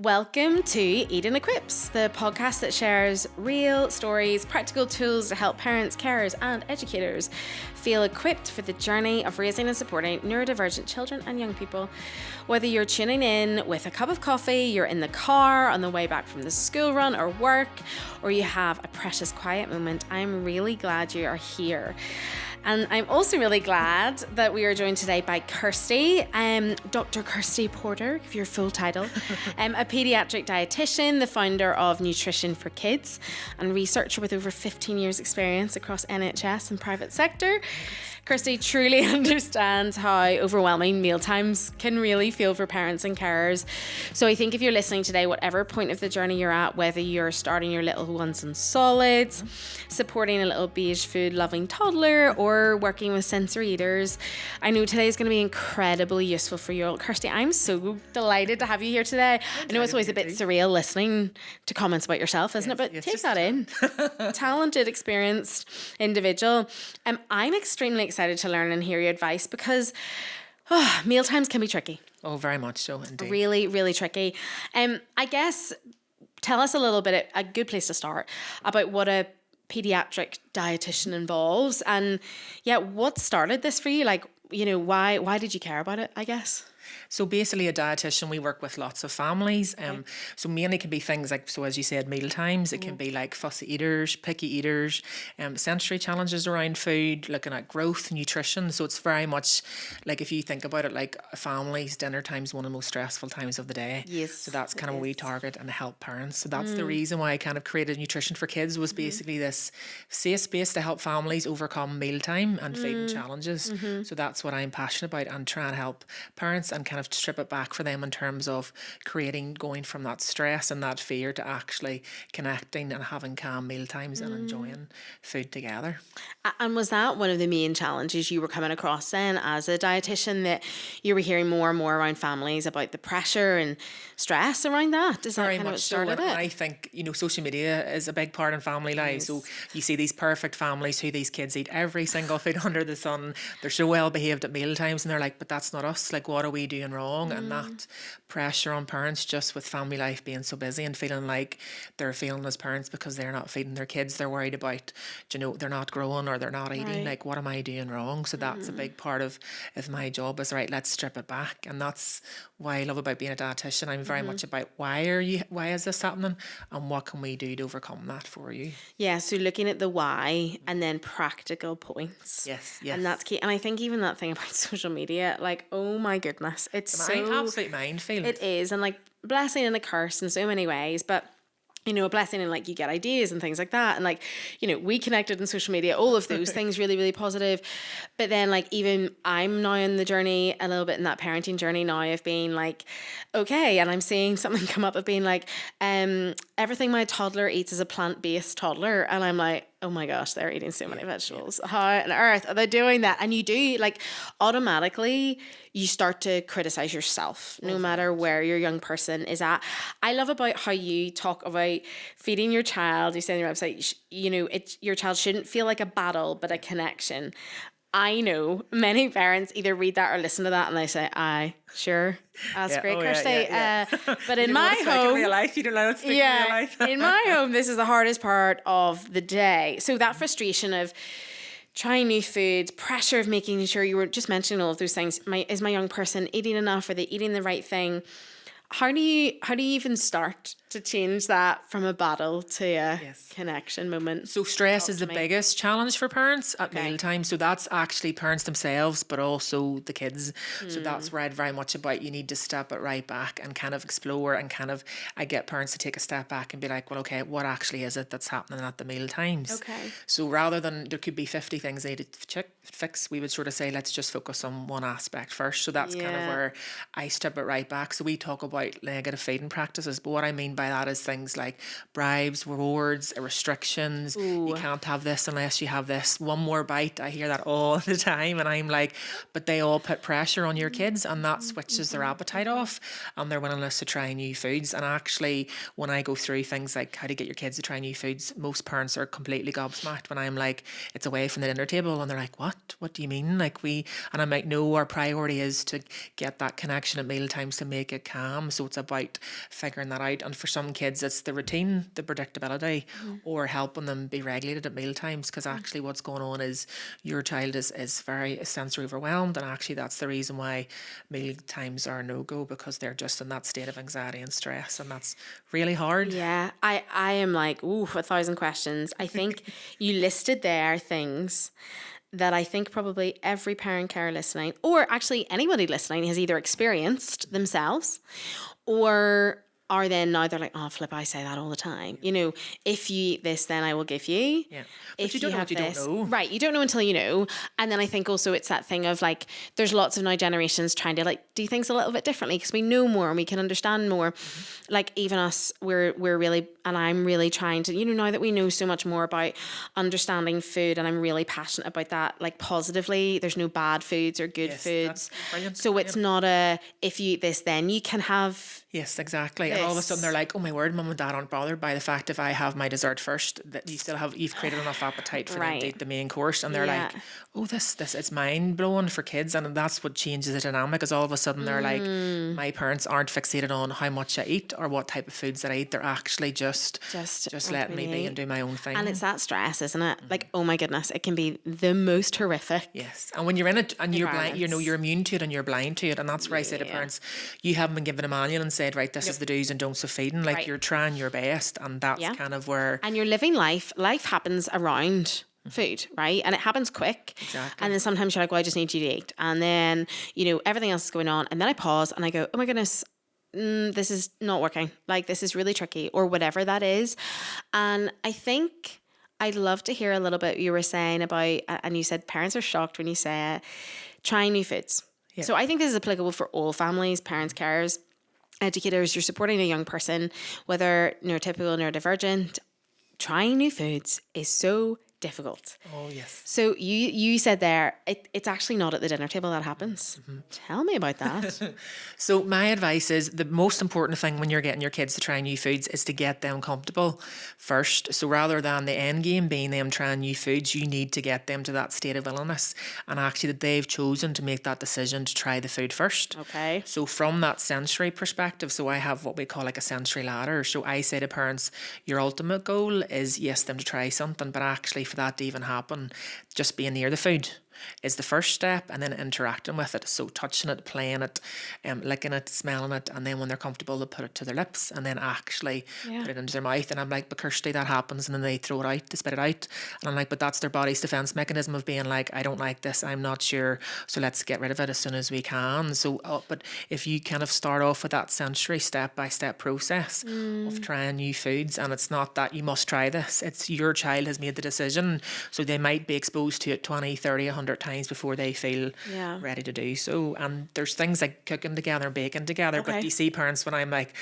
Welcome to Eden Equips, the podcast that shares real stories, practical tools to help parents, carers, and educators feel equipped for the journey of raising and supporting neurodivergent children and young people. Whether you're tuning in with a cup of coffee, you're in the car on the way back from the school run or work, or you have a precious quiet moment, I'm really glad you are here. And I'm also really glad that we are joined today by Kirsty, Dr. Kirsty Porter, give your full title, a paediatric dietitian, the founder of Nutrition for Kids, and researcher with over 15 years experience across NHS and private sector. Kirsty truly understands how overwhelming mealtimes can really feel for parents and carers. So I think if you're listening today, whatever point of the journey you're at, whether you're starting your little ones in solids, supporting a little beige food loving toddler, or working with sensory eaters, I know today is going to be incredibly useful for you all. Kirsty, I'm so delighted to have you here today. I know it's always a bit surreal listening to comments about yourself, isn't it? But take that in. Talented, experienced individual. I'm extremely excited to learn and hear your advice because mealtimes can be tricky. Oh, very much so, indeed. Really, really tricky. I guess tell us a little bit, a good place to start, about what a pediatric dietitian involves, and what started this for you? Like, why did you care about it, I guess? So basically a dietitian, we work with lots of families. So mainly can be things like, so as you said, meal times. It can be like fussy eaters, picky eaters, sensory challenges around food, looking at growth, nutrition. So it's very much like, if you think about it, like a family's dinner time is one of the most stressful times of the day. Yes. So that's kind of what we target and help parents. So that's the reason why I kind of created Nutrition for Kids, was basically this safe space to help families overcome mealtime and feeding challenges. So that's what I'm passionate about, and try and help parents and kind of strip it back for them in terms of going from that stress and that fear to actually connecting and having calm meal times and enjoying food together. And was that one of the main challenges you were coming across then as a dietitian, that you were hearing more and more around families about the pressure and stress around that? Is that Very kind of much what started so. it? And I think, social media is a big part in family lives. So you see these perfect families who these kids eat every single food under the sun. They're so well behaved at meal times, and they're like, but that's not us. Like, what are we doing wrong? And that pressure on parents, just with family life being so busy and feeling like they're failing as parents because they're not feeding their kids. They're worried about, they're not growing or they're not eating. Right. Like, what am I doing wrong? So that's a big part of my job, is right, let's strip it back. And that's why I love about being a dietitian. I'm very much about why is this happening, and what can we do to overcome that for you? Yeah, so looking at the why and then practical points. Yes. And that's key. And I think even that thing about social media, like, oh my goodness, it's absolute minefield. It is, and like blessing and a curse in so many ways, but a blessing in like you get ideas and things like that, and like we connected on social media, all of those things really, really positive. But then like even I'm now in the journey a little bit, in that parenting journey now, of being like, okay, and I'm seeing something come up of being like, everything my toddler eats is a plant-based toddler, and I'm like, oh my gosh, they're eating so many vegetables. How on earth are they doing that? And you do, like, automatically you start to criticize yourself, no matter where your young person is at. I love about how you talk about feeding your child. You say on your website, your child shouldn't feel like a battle, but a connection. I know many parents either read that or listen to that and they say, aye, sure, that's great, Kirsty. But in my home, in real life, you don't know it's in real life. In my home, this is the hardest part of the day. So that frustration of trying new foods, pressure of making sure, you were just mentioning all of those things. Is my young person eating enough? Are they eating the right thing? How do you even start to change that from a battle to a connection moment? So stress is the biggest challenge for parents at mealtime. So that's actually parents themselves, but also the kids. So that's where I'd very much about, you need to step it right back and kind of explore, and kind of, I get parents to take a step back and be like, well, okay, what actually is it that's happening at the meal times? Okay. So rather than, there could be 50 things they need to fix, we would sort of say, let's just focus on one aspect first. So that's kind of where I step it right back. So we talk about negative feeding practices, but what I mean by that is things like bribes, rewards, restrictions. You can't have this unless you have this. One more bite. I hear that all the time, and I'm like, but they all put pressure on your kids, and that switches their appetite off and their willingness to try new foods. And actually, when I go through things like how to get your kids to try new foods, most parents are completely gobsmacked when I'm like, it's away from the dinner table, and they're like, what do you mean? And I'm like, no, our priority is to get that connection at meal times, to make it calm. them. So it's about figuring that out. And for some kids, it's the routine, the predictability, or helping them be regulated at meal times. Because actually what's going on is your child is very sensory overwhelmed, and actually that's the reason why meal times are a no-go, because they're just in that state of anxiety and stress, and that's really hard. Yeah, I am like, ooh, 1,000 questions. I think you listed there things that I think probably every parent care listening, or actually anybody listening, has either experienced themselves, or are then now they're like, oh, flip, I say that all the time. You know, if you eat this, then I will give you. Yeah. If But you don't know what you don't know. Right, you don't know until you know. And then I think also it's that thing of like, there's lots of now generations trying to like do things a little bit differently because we know more and we can understand more. Like even us, we're really, and I'm really trying to, you know, now that we know so much more about understanding food, and I'm really passionate about that, like positively, there's no bad foods or good foods. Brilliant, so it's not a, if you eat this, then you can have. Yes, exactly. And all of a sudden they're like, oh my word, mum and dad aren't bothered by the fact if I have my dessert first, that you've created enough appetite for them to eat the main course. And they're like, oh, this it's mind blowing for kids. And that's what changes the dynamic, is all of a sudden they're like, my parents aren't fixated on how much I eat or what type of foods that I eat. They're actually just letting me be and do my own thing. And it's that stress, isn't it? Like, oh my goodness, it can be the most horrific. Yes. And when you're in it and you're blind, you know, you're immune to it and you're blind to it. And that's where I say to parents, you haven't been given a manual and said, right, this is the do's and don'ts of feeding. Like you're trying your best, and that's kind of where. And you're living life. Life happens around food, right? And it happens quick. Exactly. And then sometimes you're like, well, I just need you to eat. And then, you know, everything else is going on. And then I pause and I go, oh my goodness, this is not working. Like, this is really tricky, or whatever that is. And I think I'd love to hear a little bit you were saying about, and you said parents are shocked when you say it, trying new foods. Yeah. So I think this is applicable for all families, parents, carers, educators. You're supporting a young person, whether neurotypical, neurodivergent. Trying new foods is so difficult. Oh, yes. So you said there, it's actually not at the dinner table that happens. Tell me about that. So my advice is the most important thing when you're getting your kids to try new foods is to get them comfortable first. So rather than the end game being them trying new foods, you need to get them to that state of willingness, and actually that they've chosen to make that decision to try the food first. Okay. So from that sensory perspective, so I have what we call like a sensory ladder. So I say to parents, your ultimate goal is, yes, them to try something, but actually for that to even happen, just being near the food is the first step, and then interacting with it. So touching it, playing it, licking it, smelling it, and then when they're comfortable, they put it to their lips and then actually put it into their mouth. And I'm like, but Kirsty, that happens, and then they throw it out, they spit it out. And I'm like, but that's their body's defense mechanism of being like, I don't like this, I'm not sure, so let's get rid of it as soon as we can. So, but if you kind of start off with that sensory step-by-step process of trying new foods, and it's not that you must try this, it's your child has made the decision, so they might be exposed to it 20, 30, 100 times before they feel ready to do so. And there's things like cooking together, baking together, but you see parents when I'm like,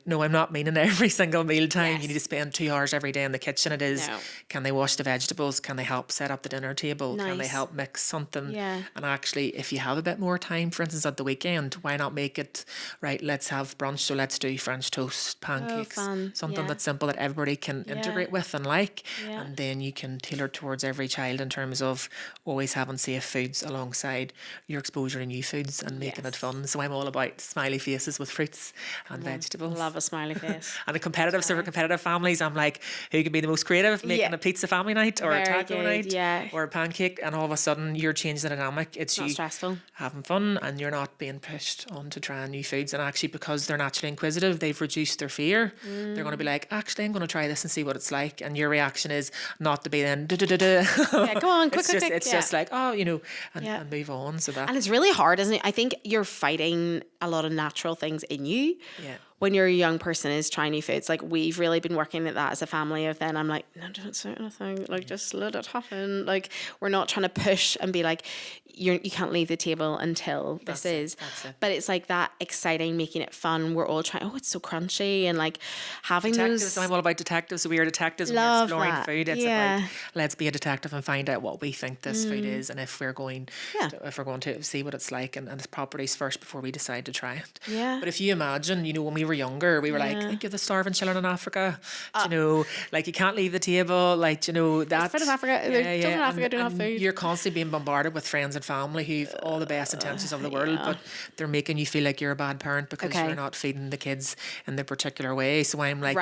no, I'm not meaning every single meal time. You need to spend 2 hours every day in the kitchen. It is, can they wash the vegetables? Can they help set up the dinner table? Can they help mix something? And actually, if you have a bit more time, for instance, at the weekend, why not make it, right, let's have brunch, so let's do French toast, pancakes, something that's simple that everybody can integrate with and like, and then you can tailor towards every child in terms of always having safe foods alongside your exposure to new foods and making it fun. So I'm all about smiley faces with fruits and vegetables. Love a smiley face. And a competitive, so for competitive families, I'm like, who can be the most creative, making a pizza family night or a taco night or a pancake, and all of a sudden you're changing the dynamic. It's not you stressful, having fun, and you're not being pushed on to trying new foods. And actually, because they're naturally inquisitive, they've reduced their fear. They're going to be like, actually, I'm going to try this and see what it's like. And your reaction is not to be then, yeah, go on, quick. It's just like, oh, you know, and move on. So that, and it's really hard, isn't it? I think you're fighting a lot of natural things in you. Yeah. When you're a young person is trying new foods, like we've really been working at that as a family of then I'm like, no, don't say anything, like just let it happen. Like we're not trying to push and be like, you can't leave the table until this is. But it's like that exciting, making it fun. We're all trying, it's so crunchy, and like having detectives. those. I'm all about detectives. So we are detectives when we're exploring food. It's about, let's be a detective and find out what we think this food is, and if we're going to see what it's like and its properties first before we decide to try it. Yeah. But if you imagine, you know, when we were younger, we were like, think of the starving children in Africa. You know, like you can't leave the table. Like, you know, that's in Africa. Children in Africa don't have food. You're constantly being bombarded with friends and family who've all the best intentions of the world, but they're making you feel like you're a bad parent because you're not feeding the kids in the particular way. So I'm like,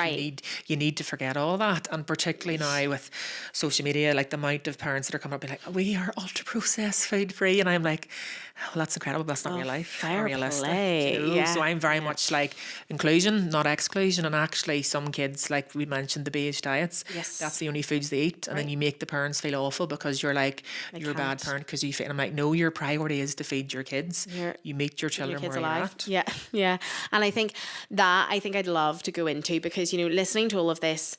you need to forget all that. And particularly now with social media, like the amount of parents that are coming up and be like, we are ultra processed food free, and I'm like, well, that's incredible. That's not real life. Fair realistic. play. You know? So I'm very much like inclusion, not exclusion. And actually, some kids, like we mentioned, the beige diets. Yes. That's the only foods they eat, and then you make the parents feel awful because you're like, you're a bad parent because you feed. And I'm like, no, your priority is to feed your kids. You meet your children where alive. you're at. Yeah. And I think I'd love to go into, because, you know, listening to all of this,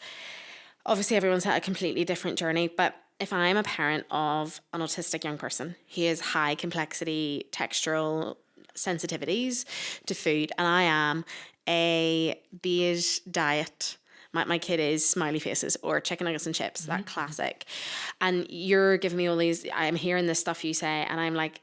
obviously everyone's had a completely different journey, but if I'm a parent of an autistic young person who has high complexity textural sensitivities to food, and I am a beige diet, my kid is smiley faces or chicken nuggets and chips, that classic, and you're giving me all these, I'm hearing this stuff you say, and I'm like,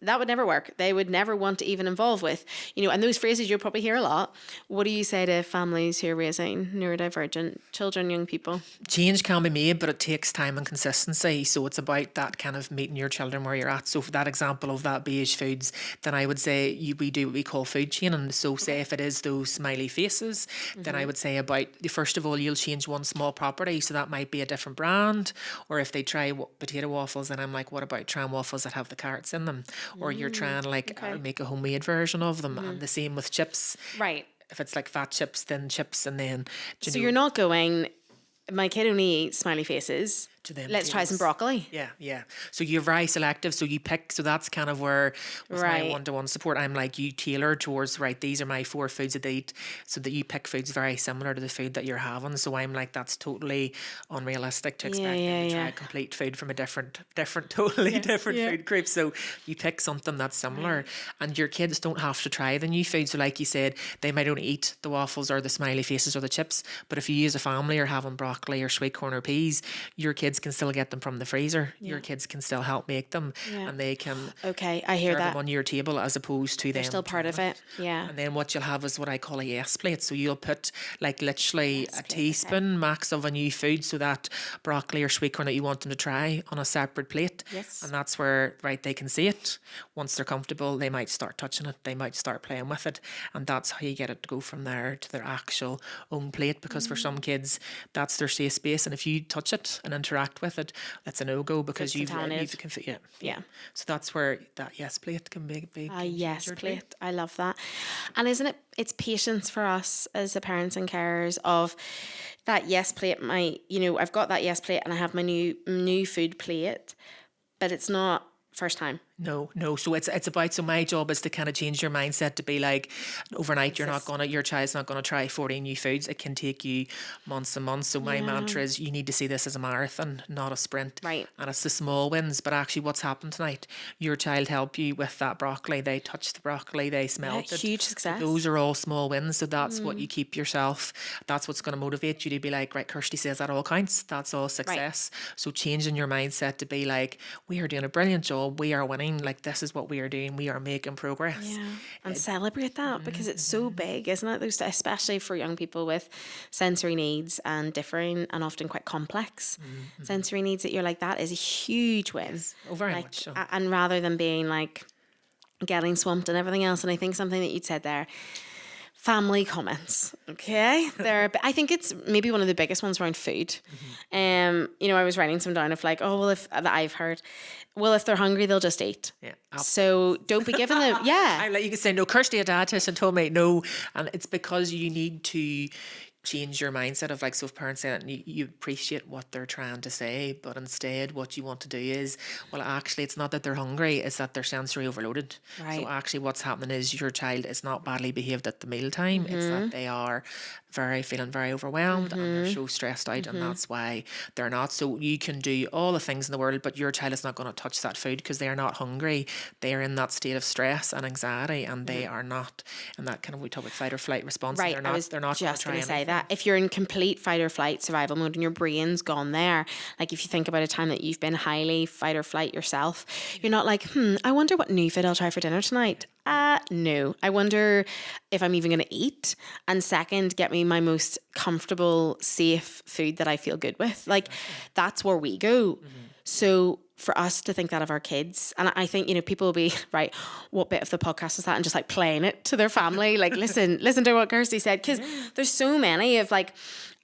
that would never work. They would never want to even involve with, you know, and those phrases you'll probably hear a lot. What do you say to families who are raising neurodivergent children, young people? Change can be made, but it takes time and consistency. So it's about that kind of meeting your children where you're at. So for that example of that beige foods, then I would say we do what we call food chaining. So say if it is those smiley faces, then I would say about, first of all, you'll change one small property. So that might be a different brand. Or if they try potato waffles, then I'm like, what about trying waffles that have the carrots in them? Or you're trying to make a homemade version of them. And the same with chips. Right. If it's like fat chips, thin chips, and then... So you're not going, my kid only eats smiley faces, let's try some broccoli. Yeah. So you're very selective. So you pick. So that's kind of where with my one-to-one support, I'm like, you tailor towards, these are my 4 foods that they eat, so that you pick foods very similar to the food that you're having. So I'm like, that's totally unrealistic to expect them to try complete food from a different food group. So you pick something that's similar, and your kids don't have to try the new food. So like you said, they might only eat the waffles or the smiley faces or the chips, but if you as a family are having broccoli or sweet corn or peas, your kids can still get them from the freezer. Your kids can still help make them, and they can I hear serve that them on your table as opposed to they're them still part of it. And then what you'll have is what I call a yes plate. So you'll put like literally a teaspoon max of a new food, so that broccoli or sweet corn that you want them to try, on a separate plate. And that's where they can see it. Once they're comfortable, they might start touching it, they might start playing with it, and that's how you get it to go from there to their actual own plate. Because for some kids, that's their safe space, and if you touch it and interact with it, that's a no-go, because you've so that's where that yes plate can be big. Yes plate. I love that. And isn't it, it's patience for us as the parents and carers of that yes plate. I've got that yes plate and I have my new food plate, but it's not first time. No. So it's about, so my job is to kind of change your mindset to be like, overnight your child's not gonna try 40 new foods. It can take you months and months. So my mantra is, you need to see this as a marathon, not a sprint. Right. And it's the small wins. But actually, what's happened tonight? Your child helped you with that broccoli. They touched the broccoli. They smelled it. Huge success. So those are all small wins. So that's what you keep yourself. That's what's going to motivate you to be like, right, Kirsty says that all counts. That's all success. So changing your mindset to be like, we are doing a brilliant job. We are winning. Like, this is what we are doing. We are making progress. Yeah. And celebrate that, because it's so big, isn't it? There's, especially for young people with sensory needs and differing and often quite complex sensory needs, that you're like, that is a huge win. Yes. Oh, very much so. And rather than being like getting swamped and everything else. And I think something that you'd said there, family comments, okay? I think it's maybe one of the biggest ones around food. I was writing some down of like, I've heard, if they're hungry, they'll just eat. Yeah. So don't be giving them, I like, you can say, no, Kirsty, a dietitian told me no. And it's because you need to change your mindset of like, so if parents say that, you appreciate what they're trying to say, but instead what you want to do is, well, actually it's not that they're hungry, it's that they're sensory overloaded. Right. So actually what's happening is your child is not badly behaved at the mealtime, it's that they are feeling very overwhelmed and they're so stressed out, and that's why they're not. So you can do all the things in the world, but your child is not going to touch that food because they are not hungry. They are in that state of stress and anxiety, and they are not in that kind of, we talk about fight or flight response. Right, They're not just going to say that. that if you're in complete fight or flight survival mode and your brain's gone there, like if you think about a time that you've been highly fight or flight yourself, you're not like, I wonder what new food I'll try for dinner tonight. No, I wonder if I'm even going to eat. And second, get me my most comfortable, safe food that I feel good with. Like that's where we go. So for us to think that of our kids, and I think, you know, people will be right, what bit of the podcast is that, and just like playing it to their family, like listen to what Kirsty said, because there's so many of like,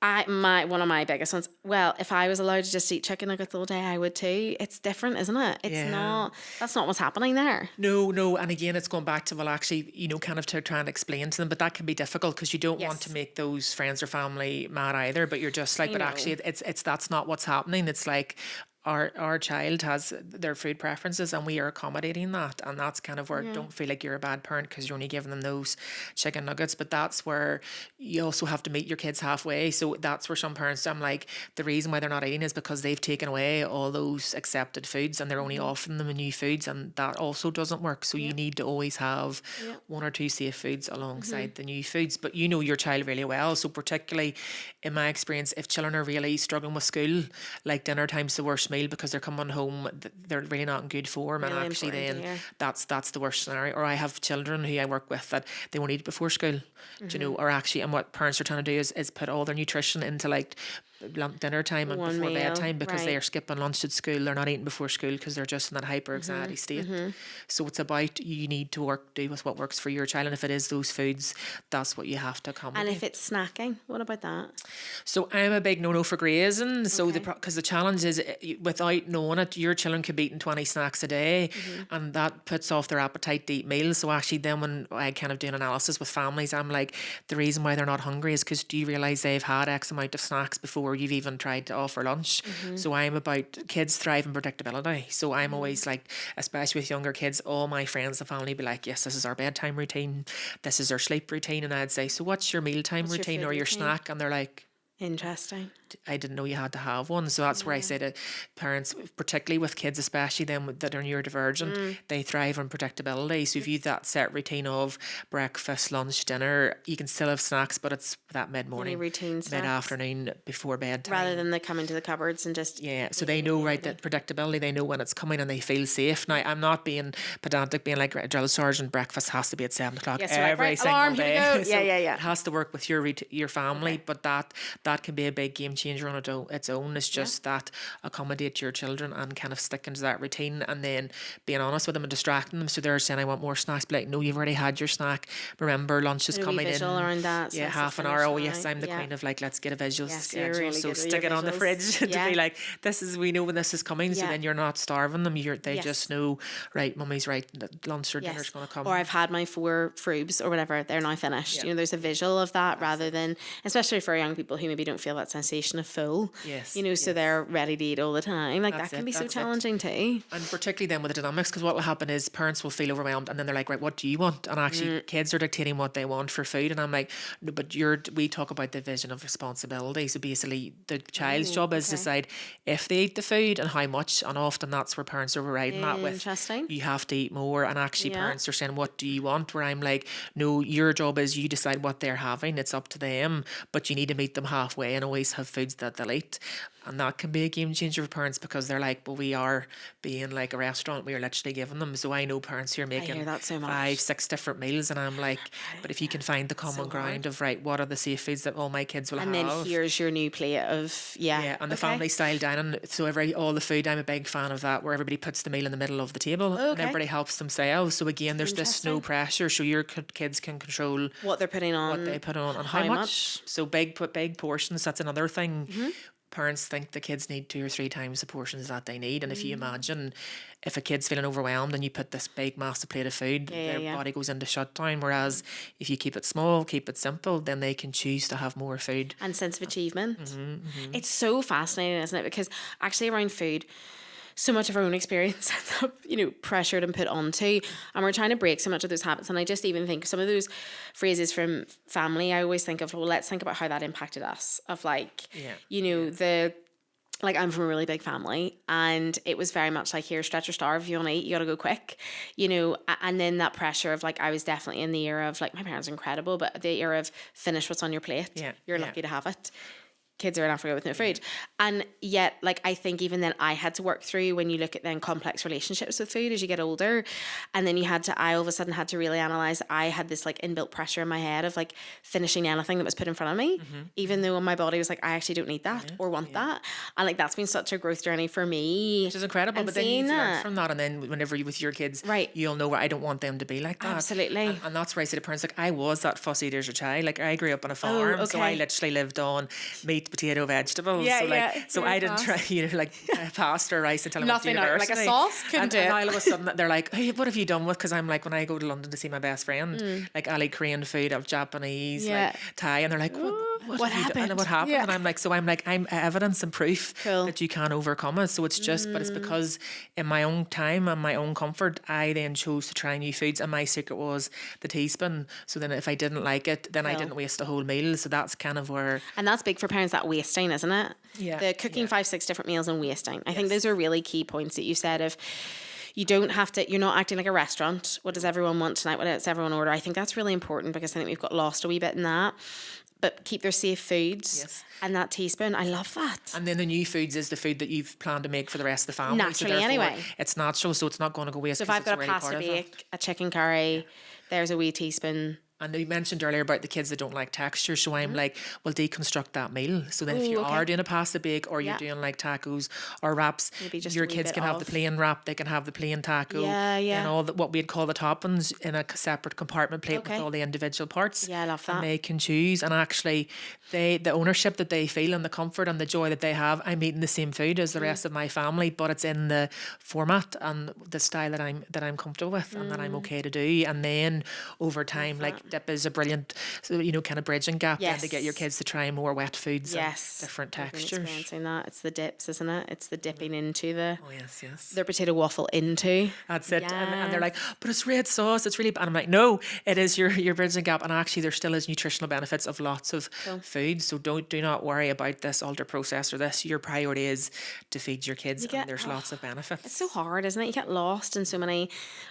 one of my biggest ones, well, if I was allowed to just eat chicken nuggets all day, I would too. It's different, isn't it? It's not, that's not what's happening there. No. And again, it's going back to, well, actually, you know, kind of to try and explain to them, but that can be difficult because you don't want to make those friends or family mad either, but you're just like, but actually it's that's not what's happening. It's like, our child has their food preferences and we are accommodating that, and that's kind of where don't feel like you're a bad parent because you're only giving them those chicken nuggets, but that's where you also have to meet your kids halfway. So that's where some parents, I'm like, the reason why they're not eating is because they've taken away all those accepted foods and they're only offering them new foods, and that also doesn't work. So you need to always have one or two safe foods alongside the new foods, but you know your child really well. So particularly in my experience, if children are really struggling with school, like dinner time's the worst meal because they're coming home, they're really not in good form, really, and actually then that's the worst scenario. Or I have children who I work with that they won't eat before school, do you know, or actually, and what parents are trying to do is put all their nutrition into like dinner time and before bedtime, because they are skipping lunch at school, they're not eating before school because they're just in that hyper anxiety state. So it's about, you need to do with what works for your child, and if it is those foods, that's what you have to accommodate. And if it's snacking, what about that? So I'm a big no for grazing. So because the challenge is, without knowing it, your children could be eating 20 snacks a day, and that puts off their appetite to eat meals. So actually then when I kind of do an analysis with families, I'm like, the reason why they're not hungry is because, do you realise they've had X amount of snacks before you've even tried to offer lunch? So I'm about kids thrive in predictability. So I'm always like, especially with younger kids, all my friends and family be like, yes, this is our bedtime routine, this is our sleep routine, and I'd say, so what's your mealtime routine or your snack? And they're like, interesting. I didn't know you had to have one. So that's where I say to parents, particularly with kids, especially them that are neurodivergent, they thrive on predictability. So if you have that set routine of breakfast, lunch, dinner, you can still have snacks, but it's that mid-morning, mid-afternoon, before bedtime. Rather than they come into the cupboards and just... so they know, right, that predictability, they know when it's coming and they feel safe. Now, I'm not being pedantic, being like, drill sergeant, breakfast has to be at 7 o'clock every single day. So it has to work with your family, but that can be a big game changer on its own. It's just that accommodate your children and kind of stick into that routine, and then being honest with them and distracting them. So they're saying, I want more snacks, but like, no, you've already had your snack. Remember, lunch is coming in. Around that, so half an hour. Oh yes, I'm the queen of like, let's get a visual schedule. Really, so stick it on the fridge to be like, we know when this is coming. So then you're not starving them. They just know, right, mummy's right, lunch or dinner's going to come. Or I've had my 4 frubes or whatever, they're now finished. You know, there's a visual of that rather than, especially for young people who maybe don't feel that sensation of full. You know, so they're ready to eat all the time. Like that can be so challenging too. And particularly then with the dynamics, because what will happen is parents will feel overwhelmed, and then they're like, right, what do you want? And actually kids are dictating what they want for food, and I'm like, no, but we talk about the vision of responsibility. So basically the child's job is to decide if they eat the food and how much, and often that's where parents are riding that with, you have to eat more, and actually parents are saying, what do you want? Where I'm like, no, your job is you decide what they're having, it's up to them, but you need to meet them halfway and always have foods that they'll eat. And that can be a game changer for parents, because they're like, well, we are being like a restaurant, we are literally giving them. So I know parents who are making 5-6 different meals, and I'm like, but if you can find the common ground of, right, what are the safe foods that all my kids will have, and then here's your new plate of and the family style dining. So all the food, I'm a big fan of that, where everybody puts the meal in the middle of the table and everybody helps themselves. So again, there's this no pressure, so your kids can control what they're putting on, what they put on, and how much. So big portions, that's another thing. Parents think the kids need 2 or 3 times the portions that they need, and if you imagine if a kid's feeling overwhelmed and you put this big massive plate of food, their body goes into shutdown, whereas if you keep it small, keep it simple, then they can choose to have more food. And sense of achievement. It's so fascinating, isn't it? Because actually around food, so much of our own experience ends up, you know, pressured and put onto, and we're trying to break so much of those habits. And I just even think some of those phrases from family, I always think of, well, let's think about how that impacted us, of like, you know, like I'm from a really big family, and it was very much like, here, stretch or starve. If you want to eat, you got to go quick, and then that pressure of like, I was definitely in the era of like, my parents are incredible, but the era of finish what's on your plate. Yeah, You're lucky to have it. Kids are in Africa with no food. And yet, like, I think even then I had to work through, when you look at then complex relationships with food as you get older, and then I all of a sudden had to really analyze. I had this like inbuilt pressure in my head of like finishing anything that was put in front of me, even though my body was like, I actually don't need that or want that. And like, that's been such a growth journey for me. Which is incredible. But then you learn from that, and then whenever you're with your kids, right, you'll know where I don't want them to be like that. Absolutely. And that's where I say to parents, like, I was that fussy eater as a child. Like, I grew up on a farm, so I literally lived on meat, potato, vegetables. So I didn't try, like pasta or rice until I went to university. Like a sauce, couldn't do it. And all of a sudden they're like, hey, what have you done with? Because I'm like, when I go to London to see my best friend, like I like Korean food, of Japanese, like Thai, and they're like, what happened? And what happened? And I'm like, I'm evidence and proof that you can overcome it. So it's just, but it's because in my own time and my own comfort, I then chose to try new foods, and my secret was the teaspoon. So then if I didn't like it, then I didn't waste a whole meal. So that's kind of where. And that's big for parents, that wasting, isn't it? Yeah. The cooking 5-6 different meals and wasting. I think those are really key points that you said of, you don't have to, you're not acting like a restaurant. What does everyone want tonight? What does everyone order? I think that's really important, because I think we've got lost a wee bit in that. But keep their safe foods. Yes. And that teaspoon, I love that. And then the new foods is the food that you've planned to make for the rest of the family. Naturally, so anyway. It's natural, so it's not going to go waste. So if I've got a pasta bake, a chicken curry, there's a wee teaspoon. And you mentioned earlier about the kids that don't like texture, so I'm like, well, deconstruct that meal. So then if you are doing a pasta bake, or you're doing like tacos or wraps, your kids can have the plain wrap, they can have the plain taco, and all what we'd call the toppings in a separate compartment plate with all the individual parts. Yeah, I love that. And they can choose, and actually the ownership that they feel and the comfort and the joy that they have, I'm eating the same food as the rest of my family, but it's in the format and the style that I'm comfortable with and that I'm okay to do. And then over time, like dip is a brilliant, kind of bridging gap then to get your kids to try more wet foods and different textures. Experiencing that. It's the dips, isn't it? It's the dipping into the their potato waffle into. That's it. And they're like, but it's red sauce, it's really bad. And I'm like, no, it is your bridging gap, and actually there still is nutritional benefits of lots of food. So do not worry about this ultra processed or this. Your priority is to feed your kids, and there's lots of benefits. It's so hard, isn't it? You get lost in so many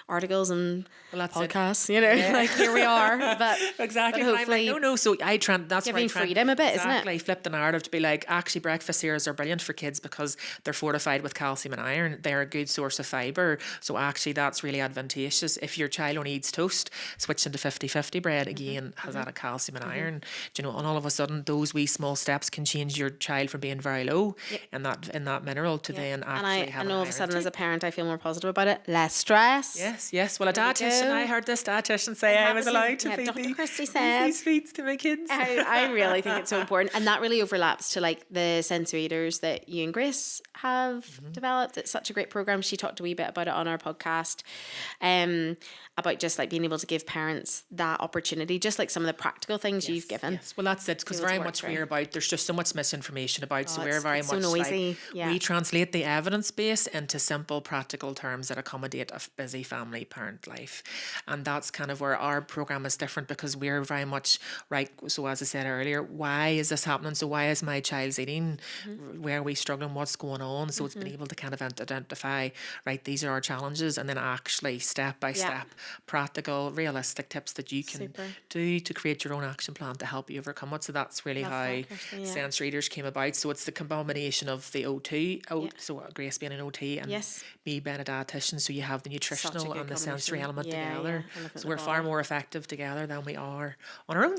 articles and podcasts, it. like here we are. But exactly. But hopefully, like, no. So that's giving freedom a bit, isn't it? Exactly. Flip the narrative to be like, actually, breakfast cereals are brilliant for kids because they're fortified with calcium and iron. They're a good source of fibre. So actually, that's really advantageous. If your child only eats toast, switching to 50-50 bread again has added calcium and iron. And all of a sudden, those wee small steps can change your child from being very low in that mineral to then actually have. And all of a sudden, as a parent, I feel more positive about it. Less stress. Yes. Well, a dietitian, I heard this dietitian say I was allowed to feed Dr. Kirsty said these feeds to my kids. I really think it's so important, and that really overlaps to like the sensory eaters that you and Grace have developed. It's such a great program. She talked a wee bit about it on our podcast, about just like being able to give parents that opportunity, just like some of the practical things you've given. Yes, well that's it, because very much we're about, there's just so much misinformation about, so we're very much so noisy. Like, we translate the evidence base into simple practical terms that accommodate a busy family parent life, and that's kind of where our program is different, because we're very much right. So as I said earlier, why is this happening? So why is my child's eating? Where are we struggling? What's going on? So it's been able to kind of identify, right, these are our challenges, and then actually step by step, practical, realistic tips that you can do to create your own action plan to help you overcome it. So that's really how sensory eaters came about. So it's the combination of the OT, so Grace being an OT and me being a dietitian. So you have the nutritional and the sensory element together. So we're far more effective together than we are on our own.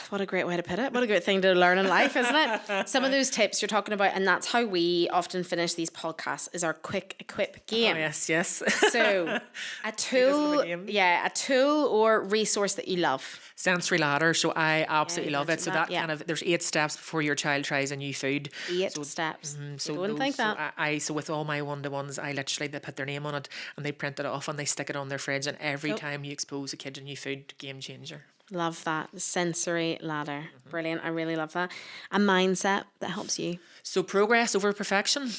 What a great way to put it. What a great thing to learn in life, isn't it? Some of those tips you're talking about, and that's how we often finish these podcasts, is our quick equip game. Oh, yes. So a tool, a tool or resource that you love. Sensory ladder. So I absolutely love it. So that kind of, there's 8 steps before your child tries a new food. 8 steps. So go and think that. So with all my one-to-ones, I literally, they put their name on it and they print it off and they stick it on their fridge, and every time you expose a kid to new food, game changer. Love that. The sensory ladder. Brilliant. I really love that. A mindset that helps you. So progress over perfection.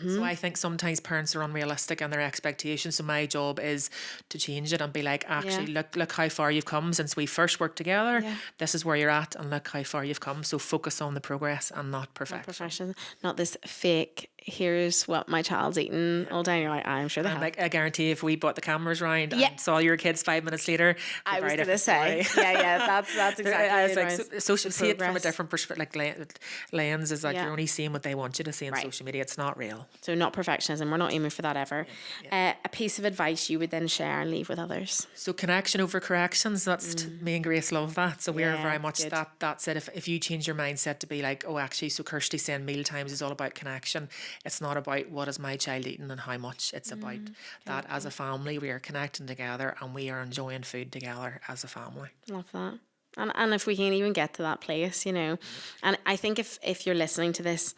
So I think sometimes parents are unrealistic in their expectations. So my job is to change it and be like, actually, look how far you've come since we first worked together. Yeah. This is where you're at, and look how far you've come. So focus on the progress and not perfection. Not this fake, here's what my child's eating all day. And you're like, I'm sure they have. Like, I guarantee if we brought the cameras round and saw your kids 5 minutes later, I was going to say, that's exactly it's it. like social, see it from a different perspective, like lens is like you're only seeing what they want you to see on social media. It's not real. So not perfectionism. We're not aiming for that ever. A piece of advice you would then share and leave with others. So connection over corrections. That's me and Grace love that. So we're very much that's it. If you change your mindset to be like, oh, actually, so Kirsty saying meal times is all about connection. It's not about what is my child eating and how much. It's about that as a family we are connecting together and we are enjoying food together as a family. Love that. And if we can even get to that place, you know, and I think if you're listening to this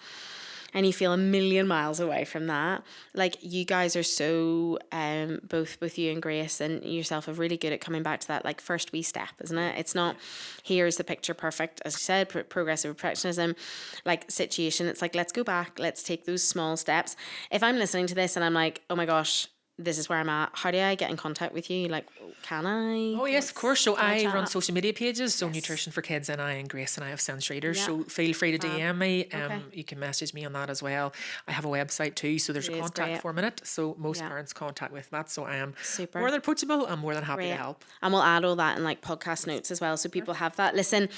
and you feel a million miles away from that, like you guys are so, both you and Grace and yourself are really good at coming back to that like first wee step, isn't it? It's not, here's the picture perfect, as you said, progressive perfectionism, like situation. It's like, let's go back, let's take those small steps. If I'm listening to this and I'm like, oh my gosh, this is where I'm at, how do I get in contact with you? Like, can I? Oh yes, of course. So I run social media pages, so Nutrition for Kids and Grace and I have Sense Readers. So feel free to DM me. You can message me on that as well. I have a website too, so there's a contact form in it. So most parents contact with that. So I am more than approachable. I'm more than happy to help. And we'll add all that in like podcast notes as well, so people have that. Listen,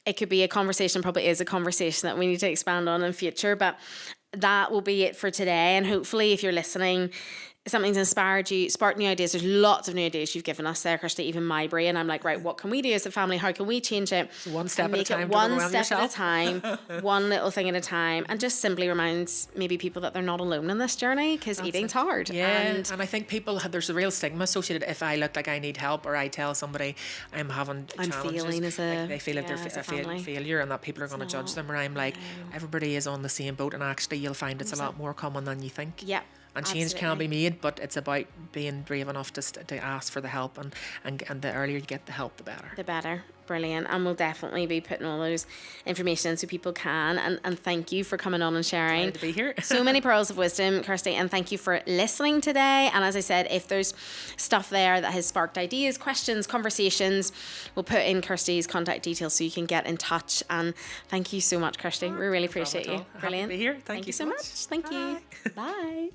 it could be a conversation, probably is a conversation that we need to expand on in future, but that will be it for today. And hopefully if you're listening, something's inspired you, sparked new ideas. There's lots of new ideas you've given us there, Kirsty, even my brain. I'm like, right, what can we do as a family? How can we change it? So one step at a time. One step at a time, one little thing at a time, and just simply reminds maybe people that they're not alone in this journey, because eating's hard. Yeah, and I think there's a real stigma associated. If I look like I need help, or I tell somebody I'm having challenges, feeling as a, like they feel like they're a failure and that people are going to judge them. Where I'm like, everybody is on the same boat, and actually you'll find it's a lot more common than you think. Yeah. And change can be made, but it's about being brave enough to ask for the help, and the earlier you get the help, the better. The better. Brilliant. And we'll definitely be putting all those information in so people can. And thank you for coming on and sharing. Glad to be here. So many pearls of wisdom, Kirsty, and thank you for listening today. And as I said, if there's stuff there that has sparked ideas, questions, conversations, we'll put in Kirsty's contact details so you can get in touch. And thank you so much, Kirsty. We really appreciate you. Brilliant. Happy to be here. Thank you so much. Thank you. Bye.